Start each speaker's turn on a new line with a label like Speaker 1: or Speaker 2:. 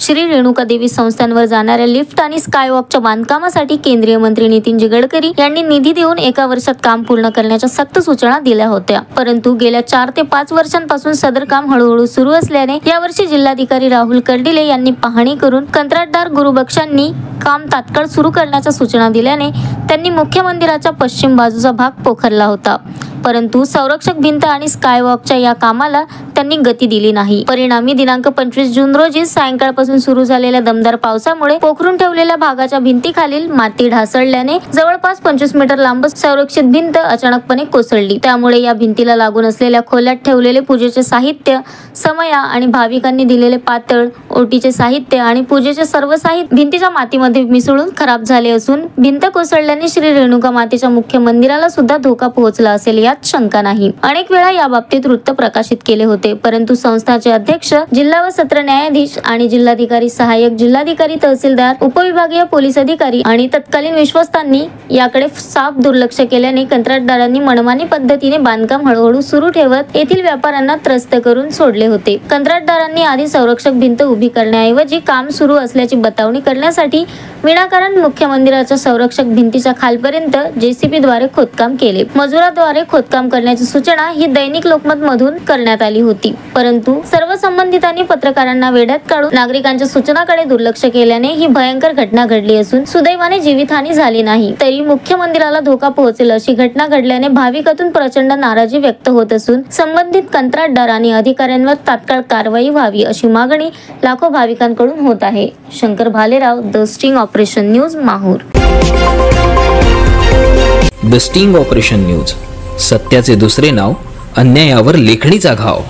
Speaker 1: श्री रेणुका देवी संस्थांवर जाणाऱ्या लिफ्ट आणि स्कायवॉकच्या बांधकामासाठी केंद्रीय मंत्री नितीन गडकरी यांनी निधी देऊन 1 वर्षात काम पूर्ण करण्याच्या सक्त सूचना दिल्या होत्या। परंतु गेल्या 4 ते 5 वर्षांपासून सदर काम हळूहळू सुरू असल्याने यावर्षी जिल्हाधिकारी राहुल कर्डिले यांनी पाहणी करून कंत्राटदार गुरुबक्षांनी काम तात्काळ सुरू करण्याच्या सूचना दिल्याने त्यांनी मुख्य मंदिराच्या पश्चिम बाजूचा भाग पोखरला होता। परंतु संरक्षक भिंत आणि स्कायवॉकच्या या कामाला त्यांनी गती दिली नाही। परिणामी दिनांक 25 जून रोजी सायंकाळपासून सुरू झालेल्या दमदार पावसामुळे पोखरून ठेवलेल्या भागाच्या भिंतीखालील माती ढासळल्याने जवळपास 25 मीटर लांब संरक्षित भिंत अचानकपणे कोसळली। त्यामुळे या भिंतीला लागून असलेल्या खोल्यात ठेवलेले पूजेचे साहित्य, समया आणि भाविकांनी दिलेले पातळ, ओटीचे साहित्य आणि पूजेचे सर्व साहित्य भिंतीच्या मातीमध्ये मिसळून खराब झाले असून भिंत कोसळल्याने श्री रेणुका मातेच्या मुख्य मंदिराला सुद्धा धोका पोहोचला असेल यात शंका नाही। अनेक वेळा याबाबतीत वृत्त प्रकाशित केले होते, परंतु संस्थाचे अध्यक्ष, जिल्हा व सत्र न्यायाधीश आणि जिल्हाधिकारी, सहाय्यक जिल्हाधिकारी, तहसीलदार, उपविभागीय पोलीस अधिकारी आणि तत्कालीन विश्वस्तांनी याकडे साफ दुर्लक्ष केल्याने कंत्राटदारांनी मनमानी पद्धतीने बांधकाम हळूहळू सुरू ठेवत येथील व्यापाऱ्यांना त्रस्त करून सोडले होते। कंत्राटदारांनी आधी संरक्षक भिंत उभी करण्याऐवजी काम सुरू असल्याची बतावणी करण्यासाठी विनाकारण मुख्य मंदिराच्या संरक्षक भिंतीच्या खालपर्यंत JCB द्वारे खोदकाम केले। मजुराद्वारे खोदकाम करण्याची सूचना ही दैनिक लोकमत मधून करण्यात आली होती, परंतु सर्व संबंधितांनी पत्रकारांना वेड्यात काढून नागरिकांच्या सूचनाकडे दुर्लक्ष केल्याने ही भयंकर घटना घडली असून सुदैवाने जीवितहानी झाली नाही, तरी मुख्य मंदिराला धोका पोहोचेल अशी घटना घडल्याने भाविकातून प्रचंड नाराजी व्यक्त होत असून संबंधित कंत्राटदार आणि अधिकाऱ्यांवर तात्काळ कारवाई व्हावी अशी मागणी लाखो भाविकांकडून होत आहे। Shankar Bhalerao, the sting operation news, Mahur.
Speaker 2: The sting operation news, सत्याचे दुसरे नाव, अन्यायावर लेखणीचा घाव।